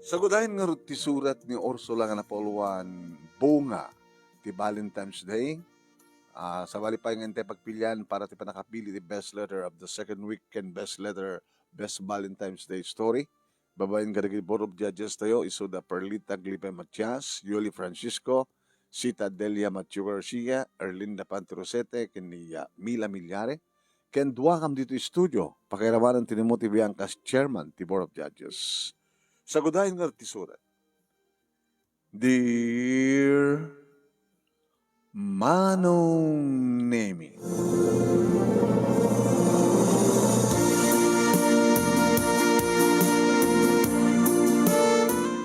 Sagudahin nga ti surat ni Ursula nga Napoluan, bunga ti Valentine's Day. Sa bali pa nga pagpilian para ti panakapili ti best letter of the second weekend best letter, best Valentine's Day story. Babayin ka rin Board of Judges tayo, Isuda Perlita Glipe Matias, Yuli Francisco, Sita Delia Matiu Garcia, Erlinda Panterosete, kini Mila Milyare. Ken duwa kam dito studio, pakirawanan ti Timothy Biancas, Chairman ti Board of Judges. Sagudahin nga ti surat. Dear Manong Nemi,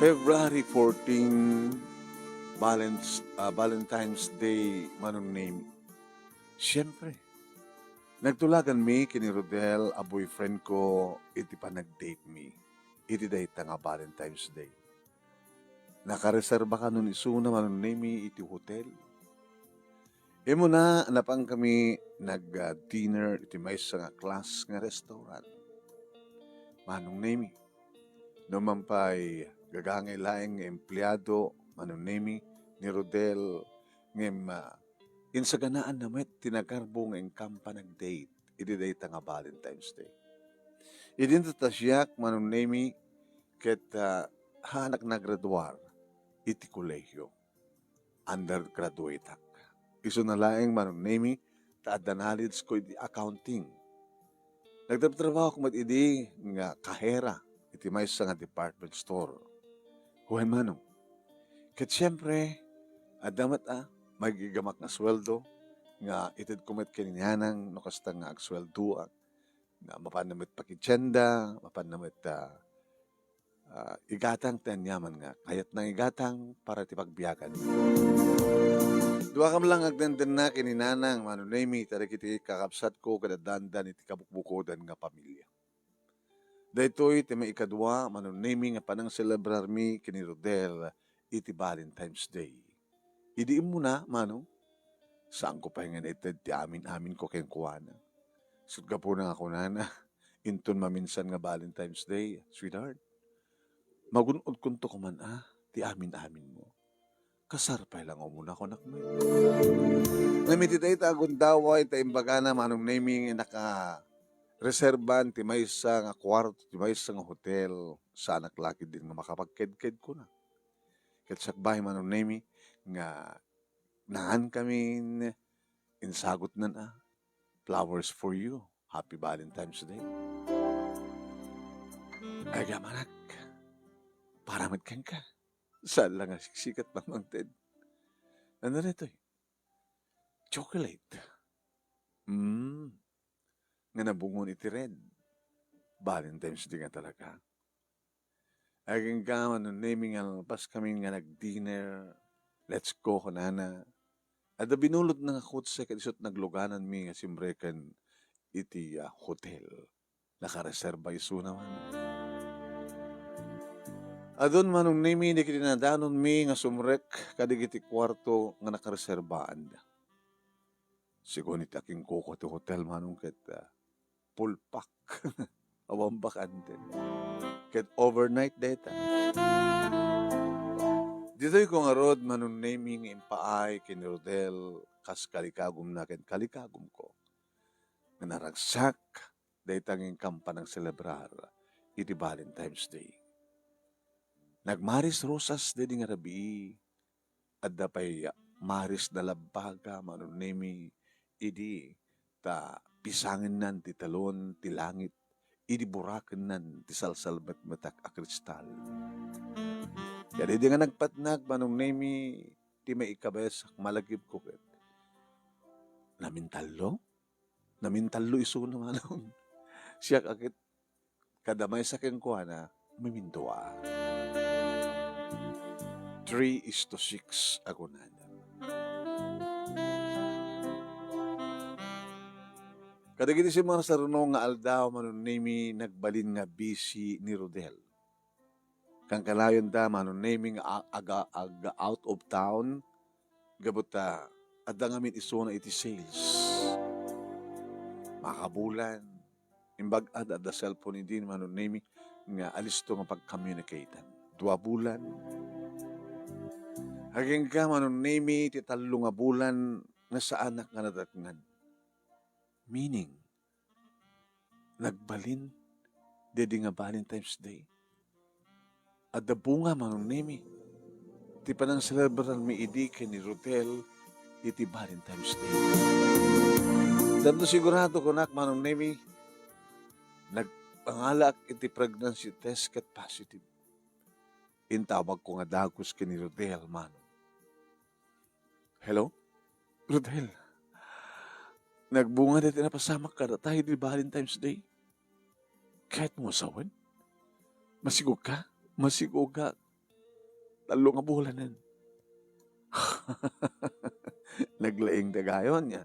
February 14, Valentine's Day, Manong Nemi. Siyempre, nagtulagan mi kini Rodel, a boyfriend ko, iti pa nag-date mi. Iti day nga Valentine's Day. Nakareserba ka nun isuna Manong Nemi iti hotel. Imo na napang kami nag-dinner iti may nga class nga restaurant. Manong Nemi, numampay gagangay laeng nga empleyado, Manong Nemi, ni Rodel, ngem insaganaan na met tinagarbo nga engkampa nag-date. Iti day nga Valentine's Day. Idin tasyak Manong Nemi ket hanak nagraduar iti kolehiyo. Undergraduate ak. Iso na laeng Manong Nemi taadda knowledge ko iti accounting. Nagtatrabaho ko mat idi nga kahera iti may nga department store. Huwag manong. Ket siyempre, adamat magigamak na sweldo nga itid kumet kininyanang no kasta nga agsweldo nga mapanamit pakitsenda, mapanamit igatang tanyaman nga. Kayat ng igatang para ti pagbiyagan. Dua kam lang agdandan na kininanang Manong Nemi tari kiti kakapsat ko kadadandan iti kabukbukodan nga pamilya. Daytoy ti maikadwa Manong Nemi nga panang celebrar mi kini Rodel iti Valentine's Day. Idiim mo na, Manong, saan ko pahingan ited ti amin-amin ko kayong kuwana. Sudga po na ako nana, inton maminsan nga Valentine's Day, sweetheart. Magunod kunto ko man ti amin-amin mo. Kasarpay lang muna ako nakmay. Namititay ta agundaway ta imbaga na Manong Nemi naka-reserban ti maysa nga kwarto, ti maysa nga hotel sa anak laki din nga makapagked-ked ko na. Ket sakbay Manong Nemi nga naan kami insagot na flowers for you. Happy Valentine's Day. Ay gamanak, paramad kang ka. Saan lang siksikat Mamang Ted? Ano rito chocolate. Nga nabungon iti red. Valentine's Day nga talaga. Aging ka, Manong Nemi nga pas kami nga nag-dinner. Let's go kunana. At binulot na nga kutse kadisot nagluganan mi nga simbrekan iti hotel. Nakareserba iso naman. Adon Manong Nemi di kitinadanon mi nga sumrek kadig iti kwarto nga nakareserbaan. Sigunit aking kuko ti hotel Manong ket pulpak. Awambak anten. Ket overnight data. Dito'y kong arod Manong Nemi nga impaay kini Rodel kas kalikagum na ken kalikagum ko. Nga naragsak daytang ingkampa ng celebrar iti Valentine's Day. Nagmaris rosas dedi nga rabi adda pay maris na labaga Manong Nemi idi ta pisangin nan ti talon ti langit idi buraken nan ti salsalbat matak a kristal. Kaya di nga nagpatnag Manong Nemi ti maikabes malagip ko ket. Namintalo iso na Manong. Siya kakit kadamay sa kengkuana mimindoa. 3:6 ako nana. Kadagiti si mga sarunong nga aldaw Manong Nemi nagbalin nga busy ni Rodel. Kang kalayon da Manong Nemi nga aga out of town gabot adda ngamin iso na iti sales. Makabulan imbag adda cellphone din Manong Nemi nga alisto nga pag-communicatean. 2 bulan. Haging ka manunimi ti 3 nga bulan nga sa anak nga nadatngan. Meaning, nagbalin dedi nga Valentine's Day. At da bunga manunimi. Ti panang celebral mi idi kay ni Rodel iti Valentine's Day. Dando sigurado ko nak manunimi nagpangalak iti pregnancy test ket positive. Intawag ko nga dagos kay ni Rodel mano. Hello? Rodel, nagbunga dati na pasamak ka na tayo di Valentine's Day. Kahit mo asawan, masigog ka, 3 nga bulanan. Naglaing dagayon niya.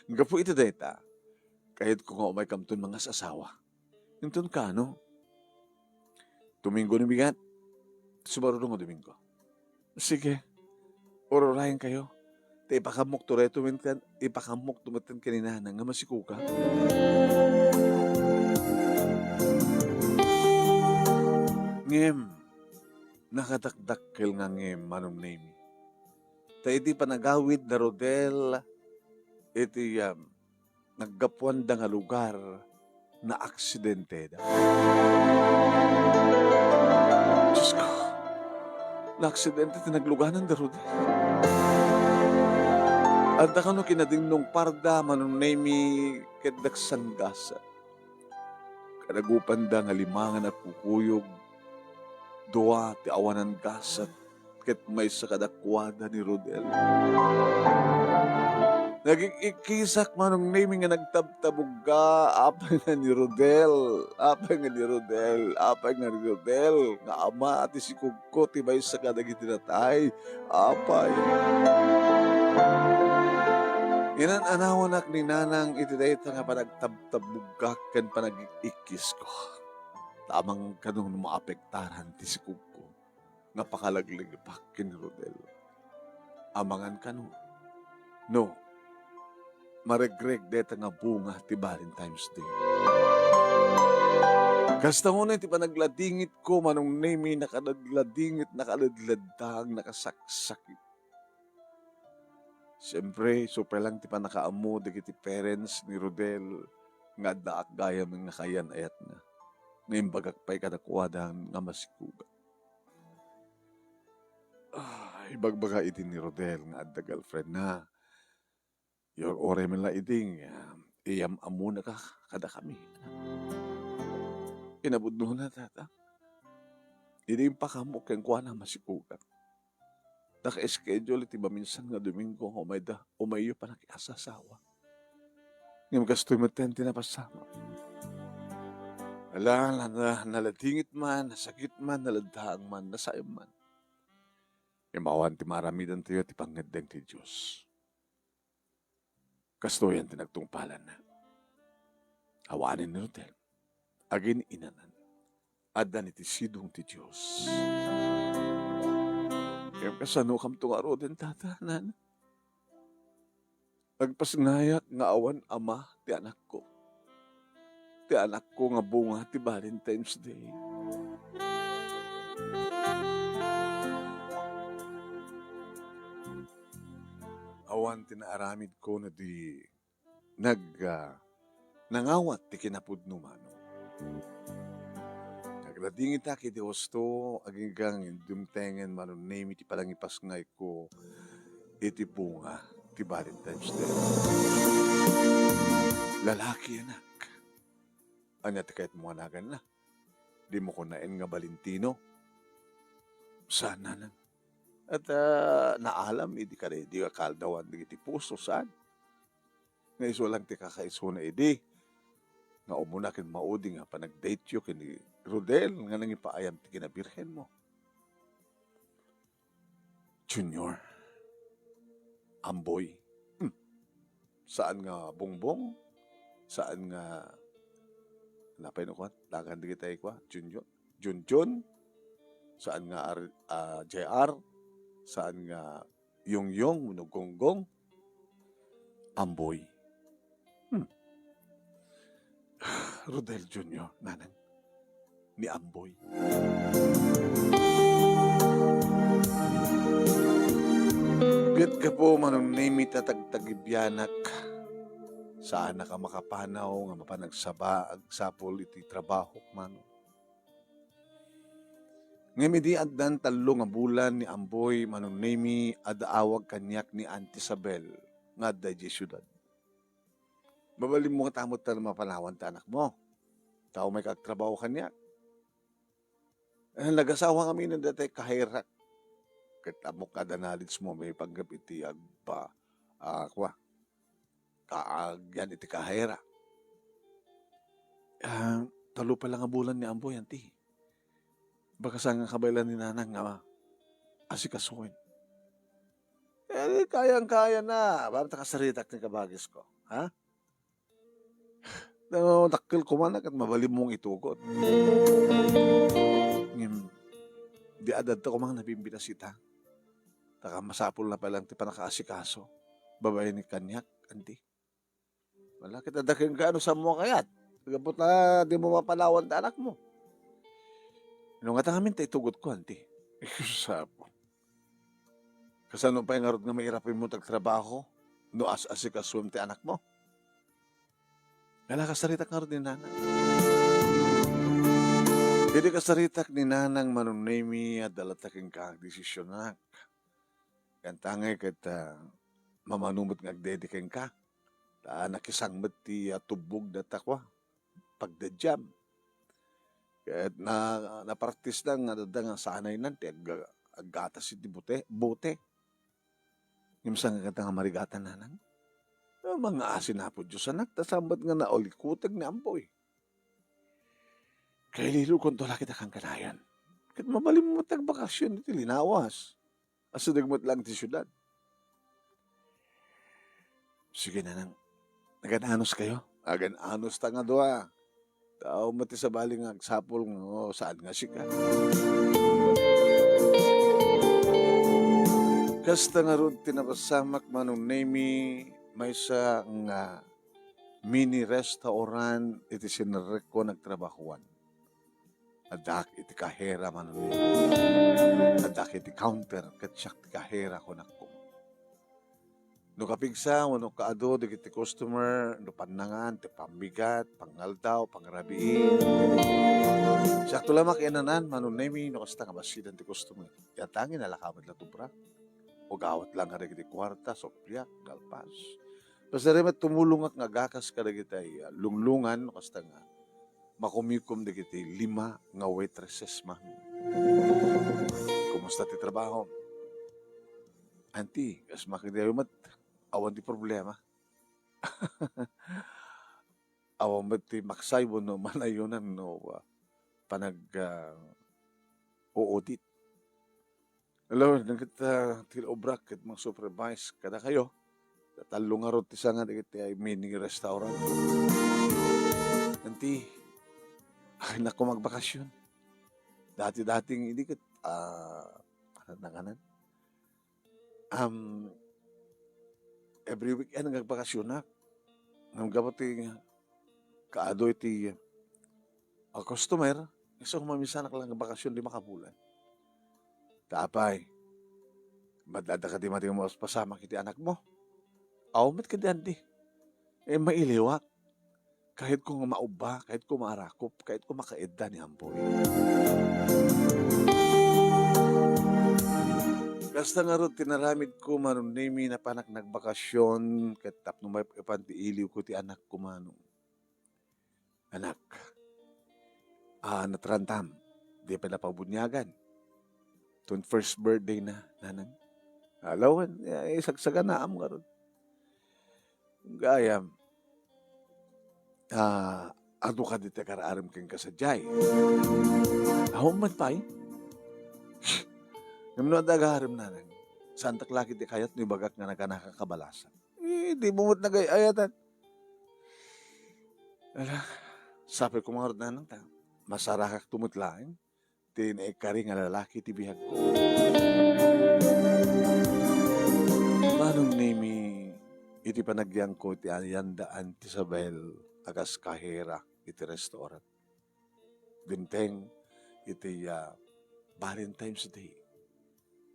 Nga po ito data, kahit ko nga umay kamton mga sasawa. Nintun ka, no? Domingo ni bigat, sumarunong nga Domingo. Sige, ororayan kayo. Ipakamok tumitan kanina nga masiko ka. Ngem, nakatakdakkel nga ngem manong name. Ta iti panagawid na Rodel, iti naggapuan da nga lugar na aksidente da. Diyos ko, na aksidente tinagluganan da Rodel. At nakano kinadingnong parda manong name kedaksan gasa. Kanagupan da nga limangan at kukuyog, 2 ti awanan gasat ket may sa kadakwada ni Rodel. Naging ikisak manong naming nga nagtabtabog ka, apay nga ni Rodel, nga ama at isikugko, tibay sa kadagiti natay, apay. Inan-anawanak ni nanang iti dayta nga panagtabtabog ka, ken panag-ikis ko. Tamang kanong maapektaran ti sikugko, nga pakalaglagipak ken Rodel. Amangan kano, no, maregreg deta nga bunga ti Valentine's Day. Kasta mo na ti panagladingit ko manong name nakadagladingit, nakaladladang, nakasaksakit. Siyempre, super lang ti panakaamo dagiti parents ni Rodel nga daak gaya mga kayan ayat na. Ngayon bagakpay kadakwadan nga masikuga. Ibagbaga iti ni Rodel nga adda girlfriend na. Your ore man la iding, iyam amuna ka kada kami. Inabudno na tata. Iding pa kamo keng kwa na masikuga. Naka-schedule iti ba minsan nga Domingo umayo pa nakiasasawa. Ngayon kastoy matente na pasama. Ala, naladingit man, nasakit man, naladhaang man, nasayam man. Imawan ti maramidan tayo ti pangadang ti Diyos. Kastoyan ti nagtungpalan na. Hawanin ni Rodel. Agin inanan. Adan iti sidong ti Diyos. Kaya kasano kam tungaro din tatanan. Agpasngayat nga awan ama ti anak ko. Ti anak ko nga bunga ti Valentine's Day. Awan tinaaramid ko na di nangawat ti kinapudno mano. Nagladingit aki di hosto agigang dumtengen manon name iti palangipas ngay ko iti bunga ti Valentine's Day. Lalaki anak. Anya ti kahit mo anagan na. Di mo ko naen nga Valentino. Sana na. At naalam, hindi ka rin, di ka kaldawan, di iti puso, saan? Nga iso lang ti kakaiso na idi. Nga umuna kin maudi nga pa nag-date yun kini Rodel, nga nang ipaayam ti kinabirhen mo. Junior, amboy, saan nga bongbong? Saan nga, napay no kwa, lagan di kita ikwa, Junior, Junjun, saan nga JR, saan nga Yongyong, Munugonggong, Amboy. Rodel Jr., nanang, ni Amboy. Bet ka po manunimi tatagtagibyanak. Saan na ka makapanaw nga mapanagsaba ag sapol iti trabaho man. Ngem idi addan tallo nga bulan ni Amboy manunimi adaawag kanyak ni Auntie Isabel nga adda di syudad. Babalim mo katamot ta mapanawan ta anak mo. Tao may kagtrabaho kanyak. Nagasawa kami na datay kahirak. Kita mo kada knowledge mo may panggap iti agpa kaagyan iti kahera. Talo pa lang ang bulan ni Amboy, Auntie. Baka sa nga kabaylan ni Nanang nga asikasuin. Kayang-kaya na. Bakit nakasaritak ng kabagis ko? Ha? Nakil ko man at mabalim mong itugot. Di adad ko mang nabimbinasita. Taka masapul na palang ti panakaasikaso. Babae ni kanyak, Auntie. Wala kita daking gaano sa mo kayat. Gabot na di mo mapalawan ta anak mo. Nung nga tangamin ta itugot ko, Auntie. Sapo. Kasano pa yung arod nga mairapin mo tagtrabaho? No as-asikasum ti anak mo? Wala kasaritak nga arod ni Nanang. Hindi kasaritak ni Nanang manunemi at dalataking desisyon na. Kantangay kita mamanumot nga agdediking ka. Nakisangmat ti tubog na takwa. Pagdadyam. Kahit na-practice lang nga sanay nanti agatas iti bote. Yung nga kata nga marigatan Nanang. Mga asin na po Diyos anak. Tasambat nga naolikutag ni Amboy. Kaya lilo kung tula kita kang kanayan. Kahit mabalim mo tagbakasyon iti linawas. Asunagmot lang ti syudad. Sige Nanang. Nagananos kayo? Agananos ta nga doa. Tao mati sa baling agsapol nga saan nga sika. Kasta nga ron tinapasamak manunemi may sa nga mini restaurant iti sinarek ko nagtrabahuan. Adak iti kahera manunemi. Adak iti counter katsak ti kahera ko nakko. No kapigsa, no kaado, digiti customer, no panangan, ti pambigat, pangaldaw, pangrabiin. Sakto lamak inanan, manunemi, no kasta nga basidan ti customer. Yatangin nalakamad la tubra. O gawat lang nga digiti kwarta, sopyak, galpas. Basta rin tumulungak nga gakas ka digiti lunglungan, no kasta nga makumikom digiti 5 nga waitresses man. Kumusta ti trabaho? Auntie, kas makidayo awan di problema. Awan mo ti maksay mo no manayunan no uudit. Hello, nagkit tilobrak ket mga supervise kada kayo. Tatalo nga ro ti sanga digiti ay mini restaurant. Auntie, ay nako magbakasyon. Dati-dating hindi ket nanganan. Every weekend nagbakasyon na. Nang gabot ti kaado iti customer, isang mamisa na lang bakasyon di makabulan. Tapay, madada ka di mating mo pasama kiti anak mo. Mat ka di andi. Mailiwak. Kahit kung mauba, kahit kung marakop, kahit kung makaedda ni Amboy. Kasta nga ron, tinaramid ko manunemi na panak nagbakasyon, kat tapno may ipanti iliw ko ti anak ko manong. Anak, natrantam, di pa napabunyagan. Itong first birthday na, Nanang. Alawan, isagsaga na am nga ron. Gayam, ano ka dito karaaram kang kasadyay. Man pa Naman na dagaharim na nang Santa Claus ti kayat ni bagak nga nakanakakabalasan. Di mo nagayayatan. Sabi ko mga na nang ta, masarakak tumutlaing, tinaikari nga lalaki ti bihag ko. Manong nimi, iti panagyang ko ti ayandaan ti Isabel agas kahera iti restaurant. Binteng iti Valentine's Day.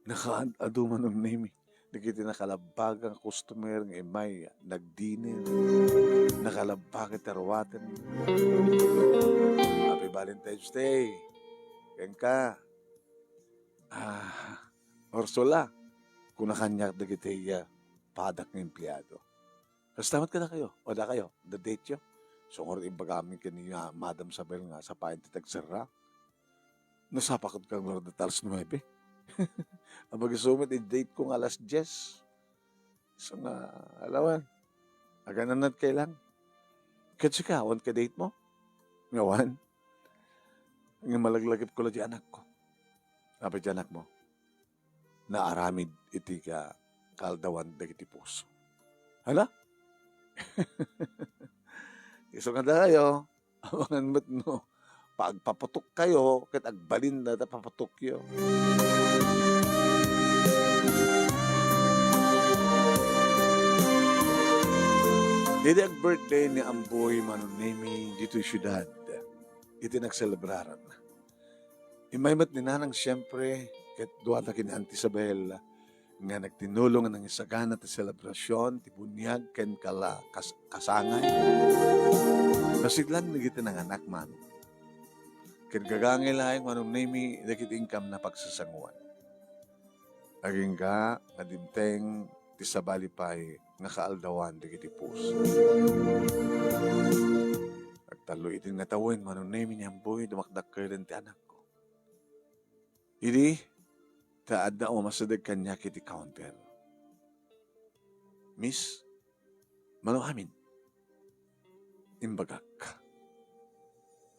Nakaado man ng name. Di kiti nakalabag ang customer ng imay nagdiner. Nakalabag at arwaten. Happy Valentine's Day. Ken ka. Orsula. Kung nakanya dagiti padak ng empleyado. Kastamat ka na kayo. O da kayo. The date yo. So, kung ibagamin ka niya, Madam Sabel nga sa pain titagsara. Nasapakot kang Lord at alas 9. Ang mag-sumit, i-date ko nga alas 10. So nga, alawan. Agananat kailang. Kasi ka, on ka date mo? Ngawan. Ang malaglagip ko lang di anak ko. Sabi di anak mo, naaramid iti ka kaldawan dagiti puso. Hala? Iso nga tayo, awangan mo't no, pagpaputok kayo, kat agbalin na papatok yo. Dili ang birthday ni Amboy Manunemi dito syudad. Iti nagselebraran. Imaymat ni nanang siyempre, kat duwata kini Auntie Isabel, nga nagtinulong ng isagana ti selebrasyon, ti bunyag, ken kala kasangay. Kasiglan ni giti ng anak man. Ken gagangay laing Manunemi, dagiti income na pagsasanguan. Aging ka, nadimteng, ti sabalipay, nga kaaldawan, dagiti puso. Agtalo itin nga tawin, Manunemi ni Amboy, dumakdak kayo ti anak ko. Idi, taad na umasadag kanya kiti counter. Miss, mano amin? Imbagak.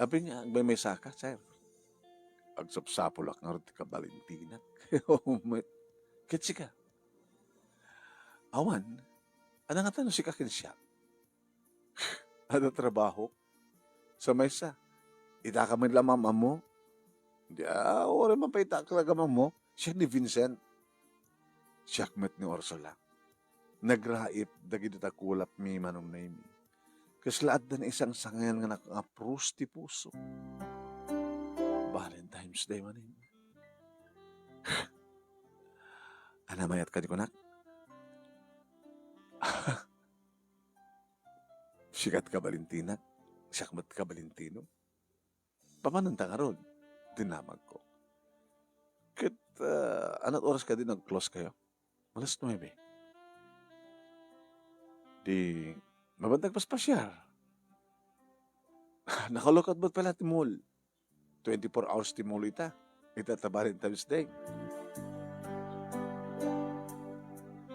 Abi nga, may saka, sir. Agsapsapulak nga rin ka Valentina. Kitsi ka. Awan, ano nga tanong si kakin siya? Ano trabaho? Sa maysa. Ita ka man lamang mo. Hindi, wala man pa ita ka lamang mo. Siya ni Vincent. Siyakmet ni Ursula. Nagraip, dagiti takulap mi manong na imi. Kaslaad na isang sangayan nga nakapros ti puso. Valentine's Day man imi. Anamayat ka di ko nak? Sikat ka Valentina? Siyakmet ka Valentino? Pamananta ka ron? Dinamag ko. Kit, anat oras ka din nag-close kayo? Alas 9. Di, mabandag paspasyar. Nakalukot ba't pala ti mall? 24 hours ti mall ita. Ita ta Valentine's Day.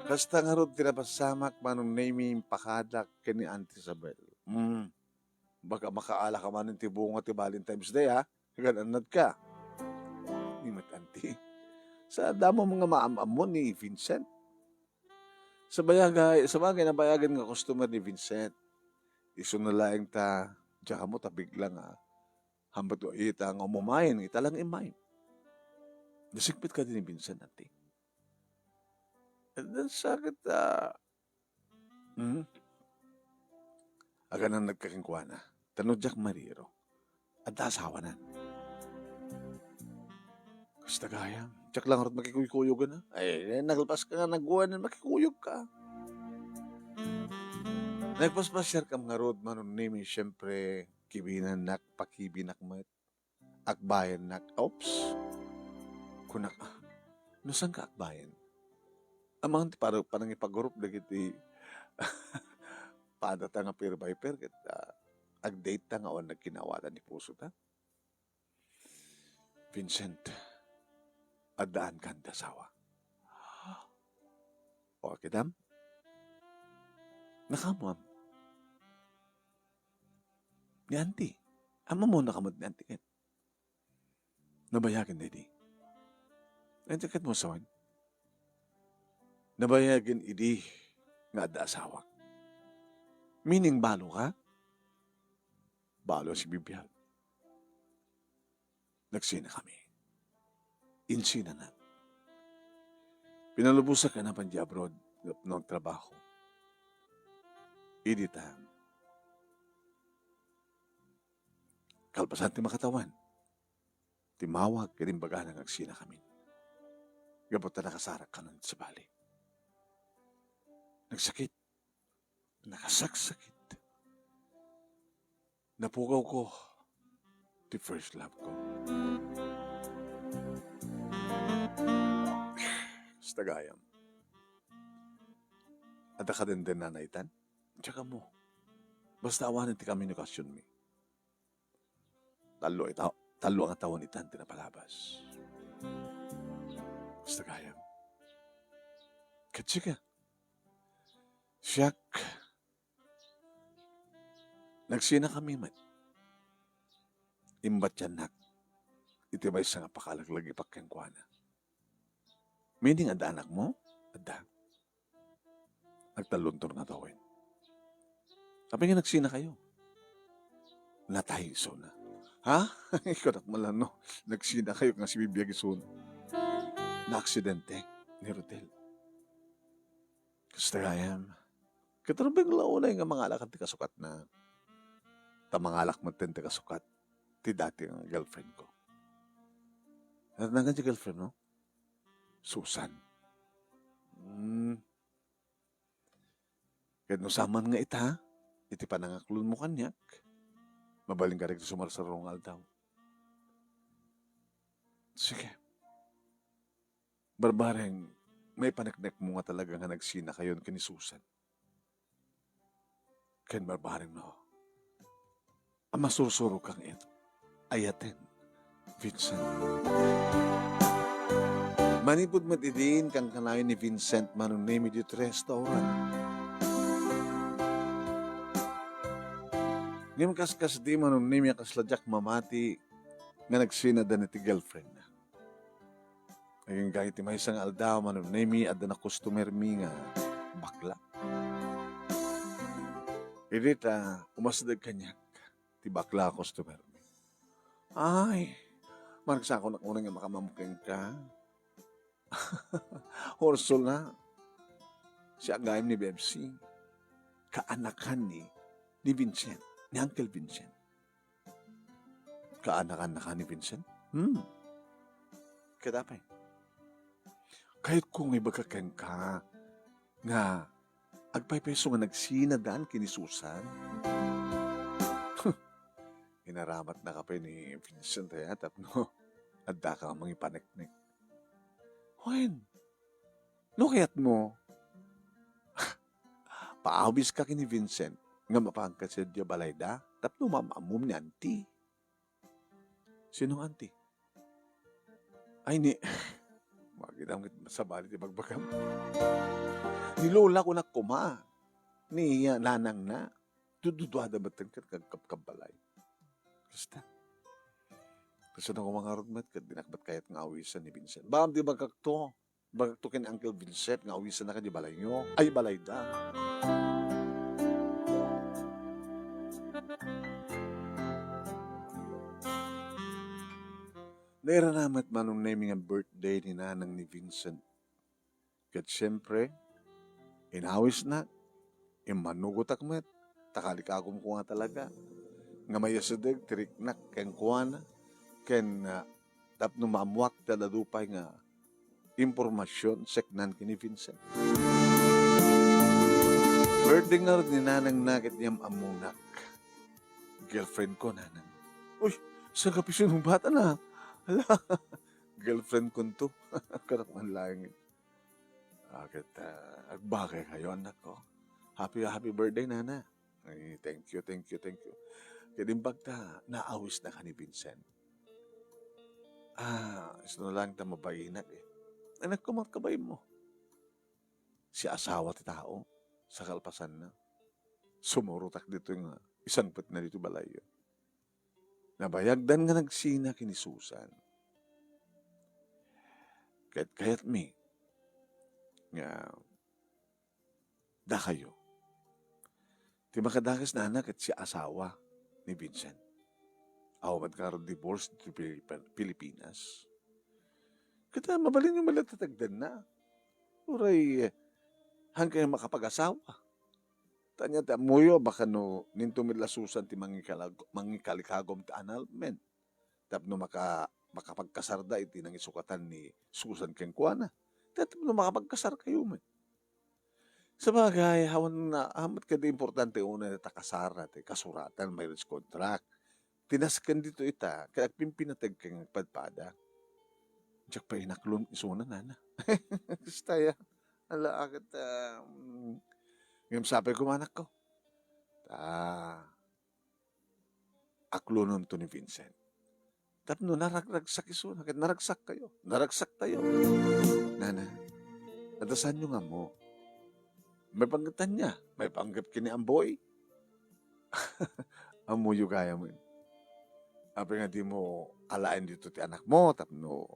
Kasta nga ron tinapasamak manong naming pakadak kini Auntie Isabel. Baka makaala ka man ti bunga ti Valentine's Day ha. Gananad ka. Imat Auntie. Sa damo mga maamam mo ni Vincent. Sa bagay nabayagan nga customer ni Vincent. Iso na laing ta, diya mo ta biglang hambat o ita nga umumayin, ita lang imayin. Nasigpit ka din ni Vincent Auntie. And then sakit aga nang nagkakingkuana. Tanong Jack Mariro. At asawa na. Kasta gayam. Jack lang rin makikuyog na. Ay, naglapas ka nga nagguan na makikuyog ka. Nagpaspasyar ka mga road manon nimi. Siyempre, kibinan nak, pakibinak mat. Akbayan nak. Oops. Kunak. Nusan ka akbayan? Amang parang ipag-group na kiti padata nga pair by pair ket ag-date ta nga on nagkinawatan ni puso ta. Vincent, adaan kan dasawa. O kitam? Nakamam. Ni Auntie. Ama mo nakamad ni Auntie ket. Nabayagan na di. Nanti ket mo sawan. Nabayagan idi nga ada asawa. Meaning balo ka? Balo si Bibian. Nagsina kami. Insina na. Pinalubusan ka na pan di abroad ng trabaho. Idi ta. Kalpasan ti makatawan. Timawag ka rin baga ng agsina kami. Gabot na nakasarak ka nun sa bali. nagsakit, nakasaksakit. Napugaw ko the first love ko. Sa Tagayam. Ada ka din nanaitan? Tsaka mo. Basta awanan ti komunikasyon mi. Talo ang atawan itan tinapalabas. Sa Tagayam. Katsika. Siyak. Nagsina kami man. Imbat yan nak. Iti ba isang apakalaglag ipagkengkwana. Meaning, ada anak mo? Ada. Nagtaluntor na tawin. Sabi nga nagsina kayo. Natahiso na. Ha? Ikaw nakmalan, no? Nagsina kayo nga si Bibiyag iso. Na-aksidente ni Rodel. Kastagayam. Katarabing launay nga mga alak at kasukat na tamangalak matin ti kasukat ti dati ang girlfriend ko. At nagan si girlfriend, no? Susan. Kaya no saman nga ita, iti panangaklon mo kanyak, mabaling ka rin sumarsarong aldaw. Sige. Barbareng, may panaknek mo nga talaga nga nagsina kayon kini Susan. Ken barbareng no. Ang masursuro kang ito, ayaten, Vincent. Manipod matidin kang kanayon ni Vincent manunemi dito restaurant. Ngayon kaskas di manunemi kasladyak mamati nga nagsinada na ti girlfriend na. Ngayon kahit ti may isang aldaw manunemi at na customer mi nga bakla. Irita, umasdag kanyak ti bakla customer mi. Ay, maragsa ako na unang nga makamamukeng ka. Horsol na. Si agayam ni Bebsi. Kaanakan ni Vincent. Ni Uncle Vincent. Kaanakan ni Vincent? Kadapay. Kahit kung ibagakan ka nga agpaypeso nga nagsinadaan kini Susan. Inaramat na ka pa ni Vincent ay no? Adda ka mga ipaneknek. When? No kaya't mo? Paawis ka kini Vincent nga mapangkat sa diya balayda tapno mamamum ni auntie. Sinong auntie? Ay ni magidamit sa balit ibagbagam. Ni lola ko na kuma. Ni nanang na. Dududuada batang kagkabbalay. Basta. Kasi na ko mga rugmat, dinakbat kayat nga awisan ni Vincent. Bakam di bagakto? Bagakto kin Uncle Vincent, nga awisan na ka di balay nyo. Ay, balay da. Nairanamat manong naming ang birthday ni nanang ni Vincent. Kat siyempre, inawis na, imanugot akmet, takalikagom ko nga talaga. Nga mayasadag, tiriknak, keng kuwana. Ken tapno maamuak dadadupay nga impormasyon seknan kini Vincent. Birthday nga rin ni nanang nakit niyam amunak. Girlfriend ko, nanang. Uy, saan ka pisyon ng bata na? Hala, girlfriend ko to. Karakman lang. Agad, agbakay kayo, anak ko. Happy birthday, nana. Ay, thank you. Kaya din bagta, naawis na ka ni Vincent. Ito na lang ta mabayinak eh. Anak ko, magkabay mo. Si asawa ti tao, sa kalpasan na. Sumurutak dito yung isang put na dito balayo. Nabayagdan nga nagsina kini Susan. Kayat mi, nga, da kayo. Di makadakas na anak at si asawa ni Vincent. Awad ka rin divorce dito Pilipinas. Kata mabalin yung malatatagdan na. Uray, hanggang makapag-asawa. Tanya ta muyo baka no nintumid lasusan ti mangikalikagom ti annulment. Tapno makapagkasarda iti nang isukatan ni Susan Kengkuana. Tapno makapagkasar kayo man. Sabagay hamat kada importante una ita kasara ti kasuratan marriage contract. Tinasken dito ita ket agpimpinateg ken padpada. Diyak pa inaklon isuna nana. Kastaya ala akat ngem sapay ko manak ko. Aklonon to ni Vincent. Tapno naragsak isuna ket naragsak kayo. Naragsak tayo. Nana, nadasan nyo nga mo. May panggatan niya. May panggap kini ang boy. Amuyo kaya mo. Api nga di mo alain dito ti anak mo. Tapno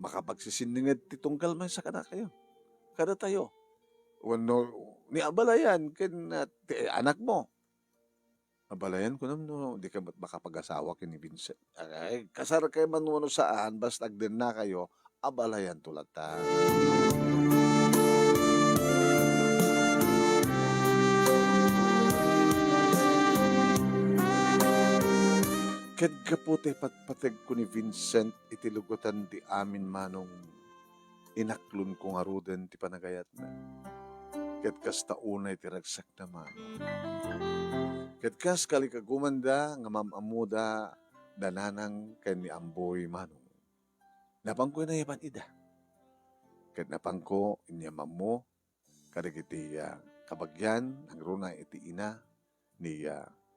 makapagsisiningad ti tungkal may sa kana kayo. Kada tayo. Wano, ni abalayan ken ti anak mo. Abalayan ko no, di ka ba't makapag-asawa kini Vincent. Ay, kasar kayo man wano saan, basta agden na kayo, abalayan tulatan. Ket kapote patpateg ko ni Vincent itilugutan di amin manong inaklon ko nga ruden ti panagayat na. Ket kasta unay ti ragsak naman. Ket kas kali kagumanda nga mamamuda dananang ken ni amboy manong. Napangko na yapan ida. Ket napangko inyamam mo kadagiti kabagyan ang runa iti ina ni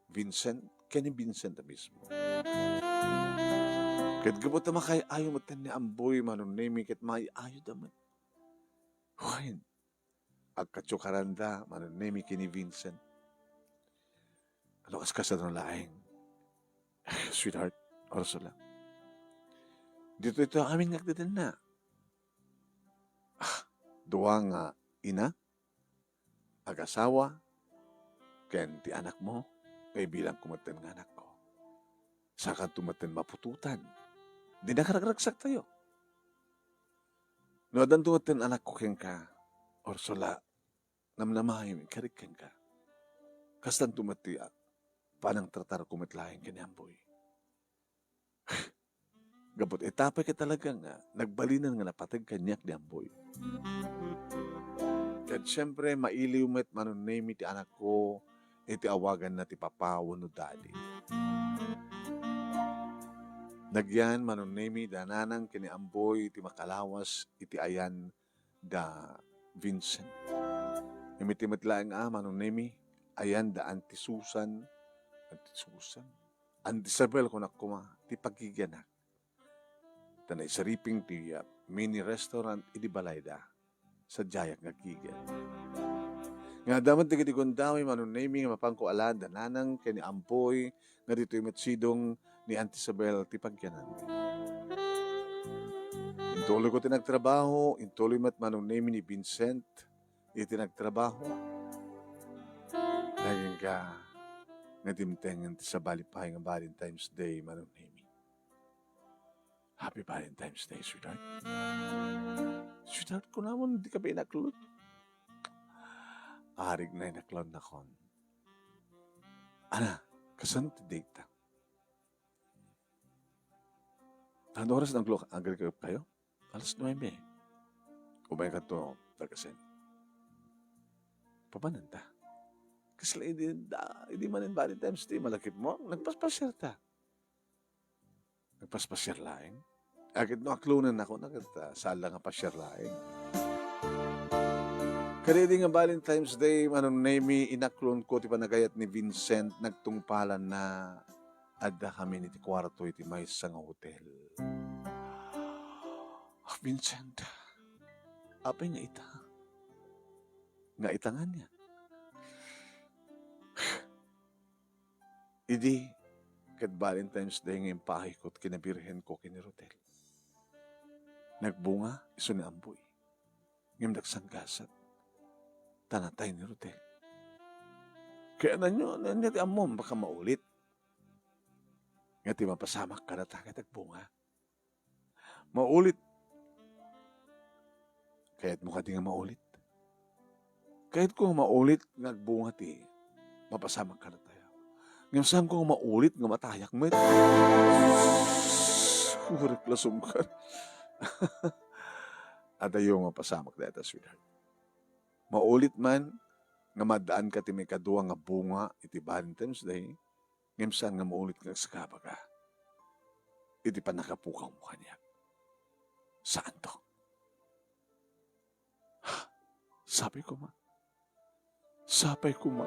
Vincent ken ni Vincent mismo. Ket gabot na makay ayo maten ni amboy manong nemi ket may ayo daman. Huwain agkatsukaranda manong nemi kini Vincent. Ano kas ng laing? Sweetheart, Ursula. Dito ito amin ngagdadan na. Duwa nga ina, ag-asawa, ken ti anak mo, kay bilang kumaten nga anak ko. Saka tumaten mapututan. Di nakaragraksak tayo. No, adan tumaten anak ko ken ka, Ursula, namnamahim, karik ken ka. Kastan tumati panang tratar kumitlaing kanyamboy. Gabot etapay ka talaga nga, nagbalinan nga napatag kanyak ni amboy. Kat syempre, mailiw met manon name ti anak ko, iti awagan na ti papa wano daddy. Nagyan manon name dananang kini amboy iti makalawas iti ayan da Vincent. Imitimat laing manon name ayan da Auntie Susan, Auntie Isabel ko nakuma, ti pagkiganak. Tanay sariping ti mini restaurant iti balayda sa Jayak nga kigan. Nga daman ti kitikundawi manon nami nga mapangko alan dananang kani ampoy nga dito imatsidong ni Auntie Isabel ti pagyanan. Intuloy ko tinagtrabaho, intuloy mat manon nami ni Vincent iti nagtrabaho. Laging ka nadimtengan sa balipay nga Valentine's Day manon nami. Happy Valentine's Day, sweetheart. Sweetheart ko naman, di ka ba inaklot? Arig na inaklot na kon. Ana, kasan ti date? Ano oras ng klok? Agad kayo? Alas 9. Kumay ka to, tagasin. Papananta. Kasi hindi man in Valentine's Day, malakit mo, nagpaspasyar ta. Nagpaspasyar laing. Agad no aklunan ako, sala nga pasyar laing. Kadidi nga Valentine's Day, manong name inaklon ko, ti panagayat ni Vincent, nagtungpalan na adda kami ni ti kwarto iti may sa nga hotel. Vincent, apay nga ita? Nga itangan niya. Idi, kat Valentine's Day ngayon pahikot kinabirhen ko kinirotel. Nagbunga, iso ni amboy. Ngayon nagsanggasat. Tanatay ni Rotel. Kaya nanyo ti amom, baka maulit. Nga ti mapasamak ka na takit nagbunga. Maulit. Kaya't mo ka di nga maulit. Kahit kung maulit, nagbunga ti, mapasamak ka na tayo. Ngayon saan kung maulit, nga matayak mo. Hurik lasong ka. At ayong mapasamak dito, sweetheart. Maulit man, nga madaan ka ti may kadua nga bunga iti Valentine's Day, ngimsan nga maulit nga sa kabaga, iti panakapukaw mo kanya. Saan to? Sabi ko ma. Sapay ko ma.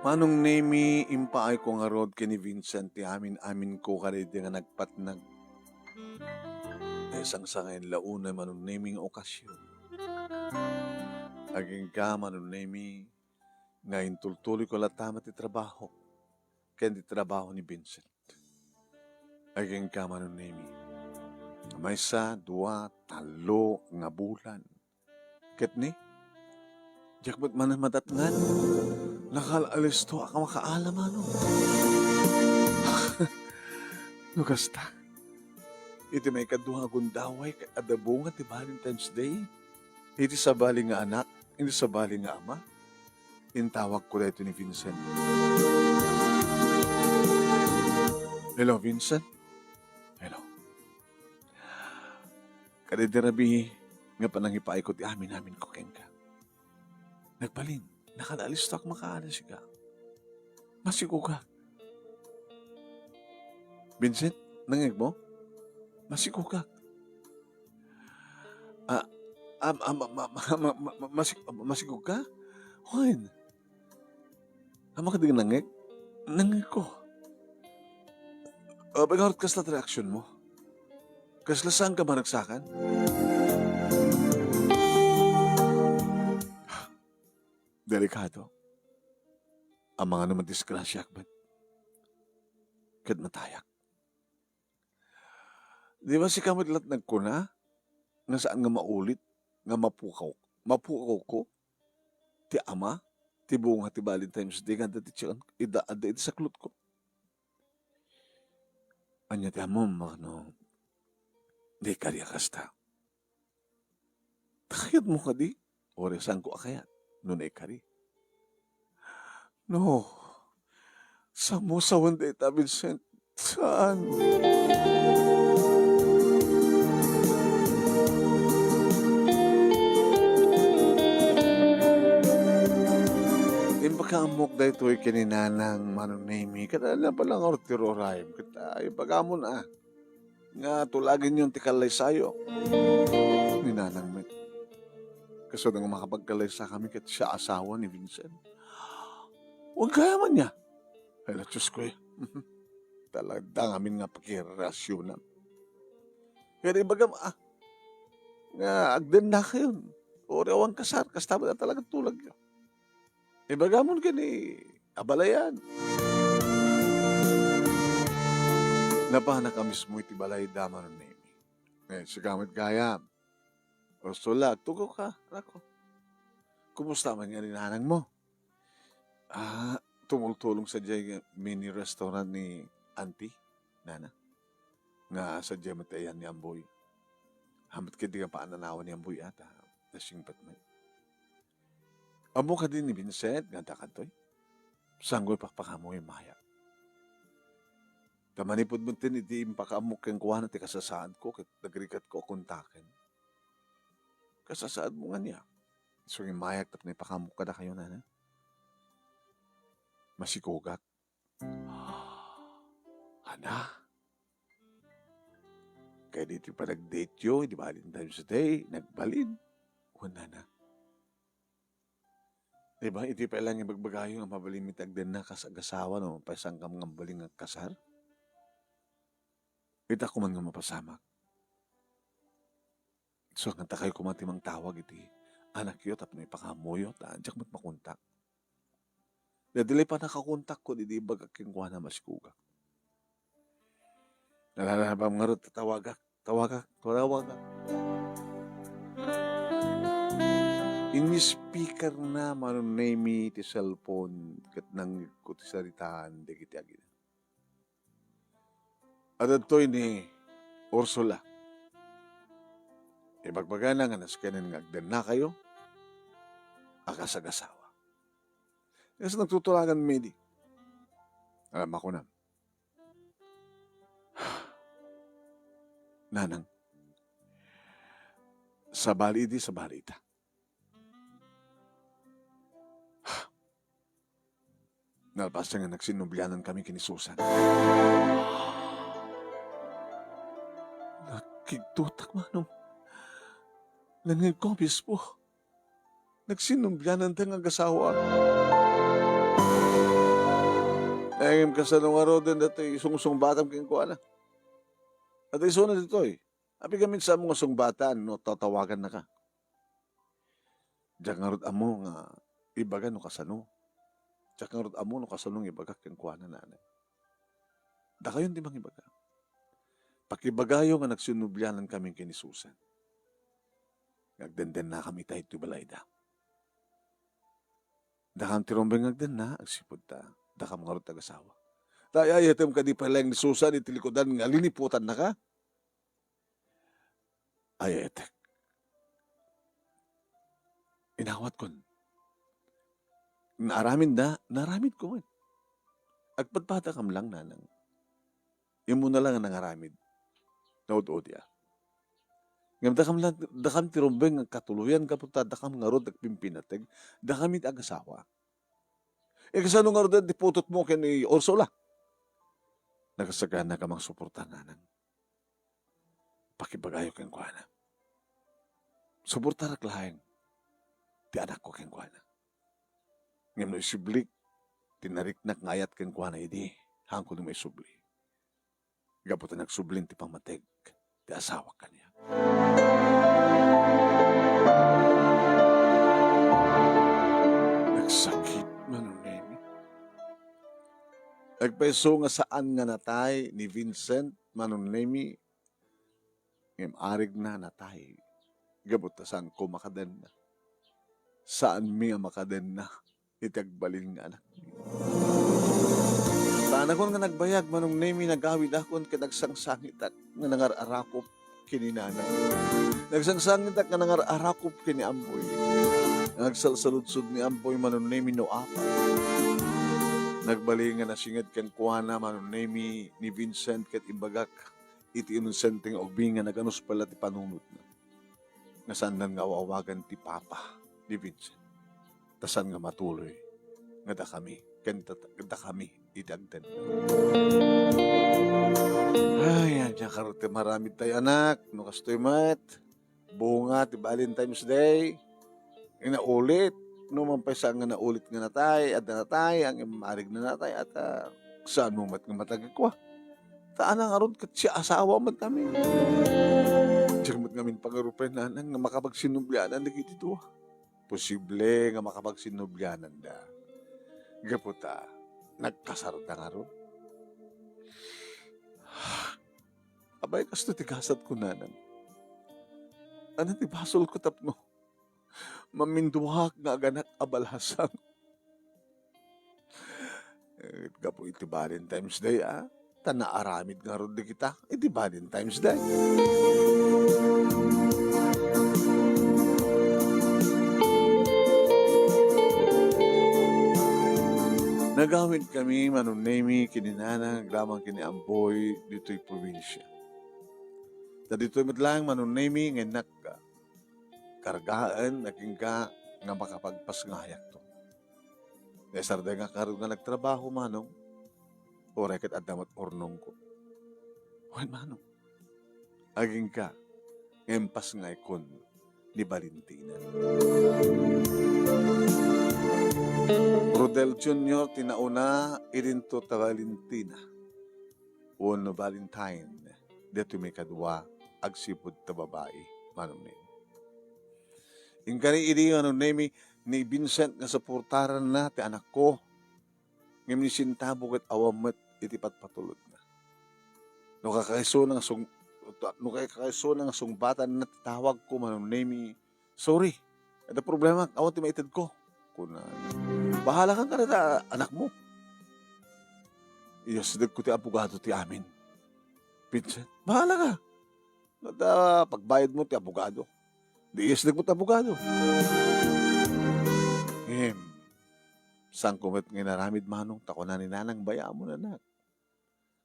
Manong nemi impaay ko nga rod kini Vincent ti amin ko karedi nga nagpatnag. Isang sa ngayon launa manong nemi nga okasyon. Aging ka manong nemi ngayon tultuloy ko latama ti trabaho. Kaya ti trabaho ni Vincent. Aging ka manong nemi. May sa, dua, talo, nga bulan. Ket ni, jakbat man madatngan. Nakalalis to ako makaalam ano. Nukasta. Iti may kaduha gundaway adabunga ti Valentine's Day. Iti sa bali nga anak, iti sa bali nga ama. Intawag ko dito ni Vincent. Hello, Vincent? Hello. Kadidirabi nga panangipaay ko ti amin ko kengka. Nagbalin. Nakalalis to ako makaalis ka. Masiko ka. Vincent, nangig mo? Masiko ka. Masiko ka? Hoy. Ama ka din nangig? Nangig ko. Bagarot kas na reaksyon mo? Kaslasaan ka ba nagsakan? Delikado. Ang mga naman disgrasya, akbat. Kat matayak. Di ba si kamot lat nagkuna? Nga saan nga maulit? Nga mapukaw. Mapukaw ko? Ti ama? Ti bunga ti Valentine's Day nga dati siya ida iti saklot ko. Anya ti amom, no? Di karya kasta. Takayat mo ka di? Oresan ko akayat. Noon ay kari. No. Sa mo sa wanda ita, Vincent. Saan? Impakaamok da ito'y kininanang manunemi. Kadala pa lang ortiro rhyme. Kita ipagamon nga tulagin yung tikalay sayo. Ninanang met. Kaso nang makapagkalay sa kami kat siya asawa ni Vincent. Huwag kaya man niya. Ay, Diyos ko eh. Talagang amin nga pakirasyonan. Kaya ibaga, nga agden na kayo. O rewang kasar, kastaba na talagang tulag yun. Ibaga mo gani, abalayan. Napana ka mismo iti balay dama ng nemi. Sigamit gaya. O sulag, tugo ka, rako. Kumusta man nga ninanang mo? Tumultulong sa dyan mini restaurant ni auntie, nana. Nga sa dyan matayan ni Amboy. Hamat ka di ka paananawan ni Amboy ata. Nasing patman. Amo ka din ni Vincent, nga takantoy. Sanggoy pakpakamo yung maya. Kamanipod mo tin, iti impakaamok kang kuha na ti kasasaan ko, kat nagrikat ko kontakin. Kasasaan mo nga niya. So yung mayak tap na ipakamok ka na kayo na. Masikugak. Ana. Kaya dito pa nag-date yun, di ba? Valentine's Day, nagbalin. Wala na. Diba, iti pa lang yung bagbagayo nga mabalimit agden na kasagasawa no, paisang kam nga baling nga kasar. Ita ko man nga mapasamak. So, ang takay ko matimang tawag iti, anak yun, tapos may pakamuyo, taanjak mat makontak. Nadali pa nakakontak ko, di bagaking kuha na masikuga. Nalalabang nga rin, tawagak. Ini-speaker na manunemi ti cellphone kat nang ko ti saritaan di kiti agin. At ito ni Ursula. Ibagbaga na nga naskanan nga agdan na kayo, akasagasawa. Kasi nagtutulagan midi. Alam ako na. Nanang, sa balidi sa balita. Nalabas nga nagsinubyanan kami kini Susan. Nakigtutak manong. Langit ko, bispo. Nagsinubyanan tayo ng asawa. Nangim ka sa nung araw din dati, isung batang kingkuan na. At iso na dito eh. Abi kami sa mga sungbataan, no, tatawagan na ka. Diyan nga rod amo nga, ibaga no kasano. Diyan nga rod amo no kasanong ibaga kingkuan na nanay. Da kayon di bang ibaga? Pakibagayo nga nagsinubyanan kami kini Susan. Nagdenden na kami tayo ito balayda. Dakam tirombeng nagden na, agsipod ta. Dakam nga rin tag-asawa. Tayo ayatem ka di pala ni Susan, itilikodan nga liniputan na ka. Ayatek. Inawat ko. Naramid ko man. Agpadpata kam lang nanang. Imo na lang ang nangaramid. Naud-od ya. Ngam dakam tirombeng ang katuluyan kapunta dakam nga rod nagpimpinateg dakamit agasawa. E kasano nga rod diputot mo kini Ursula. Nagasagana ka mang suporta nanang. Pakibagayo kang kuana. Suporta raklaeng. Ti anak ko kang kuana. Ngam no isublik tinariknak ngayat kang kuana idi hangko no may subli. Gaputan nagsublin ti pamateg ti asawa kaniya. Nagsakit manunemi. Nagpaiso nga saan nga natay ni Vincent manunemi ngem arig na natay. Gabutasan ko makaden na. Saan mi nga makaden na itagbalin nga anak mi. Saan akon nga nagbayag manunemi nagawid akon kinagsangsangitak nga nangar-arakop kini nanay. Nagsangsangit ak nga nangar-arakop kini amboy. Nagsalsaludsod ni amboy manunemi no apa. Nagbalingan na singed ken kuana manunemi ni Vincent ket ibagak iti inosenteng ubing nga naganos pala ti panunod na. Nasandan nga awawagan ti papa ni Vincent. Tasan nga matuloy nga da kami ken da kami idagdan. Ay, yan karote marami tayo anak. No kastoy mat. Bunga ti Valentine's Day. Inaulit. No mampaysa nga naulit nga natay. At natay. Ang imarig na natay. At saan mo mat nga matagikwa. Taan ang aron kat siya asawa mat kami. Diyan mat ngamin pangarupan na nga makapagsinubyanan na dito. Posible nga makapagsinubyanan da. Gaputa. Nagkasarta nga ron. Abay, kasto tigasat ko nanan. Ano ti basol ko tapno? Maminduhak nga aganak abalasang. Gapo iti Valentine's Day, ah. Tanaaramid nga ron di kita. Iti Valentine's Day. Nagawin kami manunemi kininana glamang kini Amboy dito'y probinsya. Da dito'y madlang manunemi nga kargaan naging ka nga makapagpas nga hayak to. Desarda nga karon nga nagtrabaho manong o reket adamat ornong ko. Wan manong. Aging ka ngempas nga ikon ni Valentina. Rodel Jr. tinauna irinto ta Valentina. Uno Valentine. Dito may kadwa agsipod ta babae. Manong name. Ingkari ini manong name ni Vincent nga saportaran na ti anak ko. Ngem ni sintabo ket awamet iti patpatulod na. No kakaiso nga sungbatan na tawag ko manong name. Sorry. Ada problema awan ti maited ko. Kuna bahala kang kanada, anak mo. Iyasideg ko ti abogado ti amin. Vincent, bahala ka. Nada, pagbayad mo ti abogado. Di iyasideg mo ti abogado. Sang kumit nga naramid manong tako na ni nanang baya mo na nak.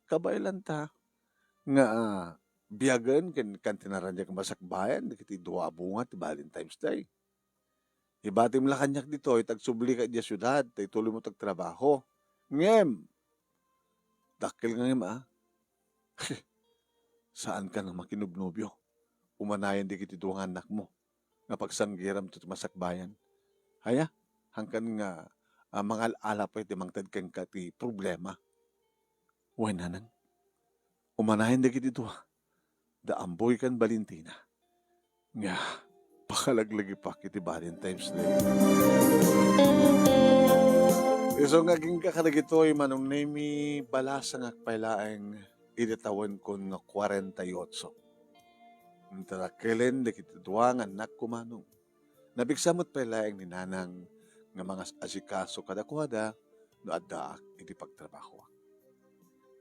Kabailan ta nga biyagan kan tinaranya ka masakbayan kiti duwa bunga ti Valentine's Day. Ibatim la kanyak dito tagsubli ka di syudad tay tuloy mo tagtrabaho. Ngem dakkel nga ngem saan ka nang makinubnubyo? Umanayan di kiti duwa nga anak mo nga pagsanggiram ti masakbayan. Haya hangkan nga mga ala pa iti mangtad ken ka ti problema. Wen nanang umanayan di kiti duwa da amboy kan Valentina nga pakalaglagi pa kiti Valentine's Day. So nga ging kakaragitoy manong nemi balasa nga pailaeng initawan ko nga 48. Tarakelen de kiti duwang anak ko manong. Nabigsamot pailaeng ni nanang nga mga asikaso kadakwada no addaak iti pagtrabaho.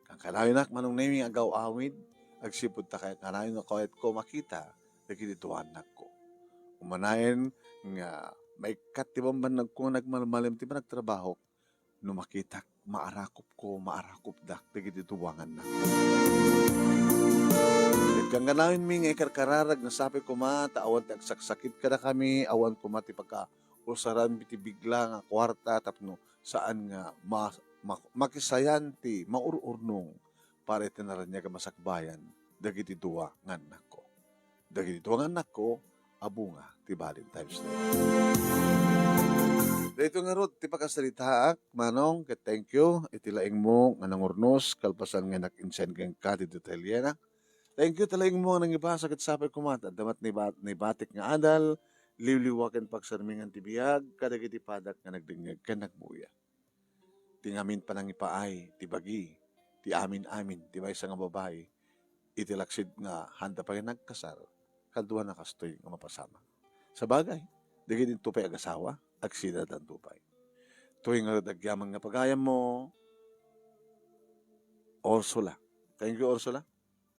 Kang kanayonak manong nemi agaw awid agsipud ta kay kanayon nga kawet ko makita dagiti duwan anak ko. Umanayen nga maikat ti bambanag ko nagmalmalim ti nagtrabaho no makita maarakop dak dagiti duwangan na. Kang ganawin mi nga ikarkararag na sabi ko awan ti agsaksakit kada kami awan ko ti pagka usaran biti bigla nga kwarta tapno saan nga makisayan ti maururnong para itinaranya ka masakbayan dagiti duwa nga anak ko. Dagiti duwa nga anak ko abunga ti Valentine's Day. Dito nga rod, ti pakasalitaak, manong, thank you, itilaing mo nga nangurnos, kalpasan nga nakinsen kang kati detalyena. Thank you, talaing mo nga nangibasa kat sapay kumata, damat ni batik nga adal, liwliwakan pagsarmingan ti biyag, kadagiti padak nga nagdingag ka nagbuya. Ti ngamin pa nang ipaay, ti bagi, ti amin-amin, ti maysa nga babae, itilaksid nga handa pa rin nagkasal, kalduan na kastoy nga mapasama. Sa bagay, dagiti tupay agasawa, agsida dan tupay. Tuwing nga dagyaman nga pagayam mo, Ursula. Thank you, Ursula.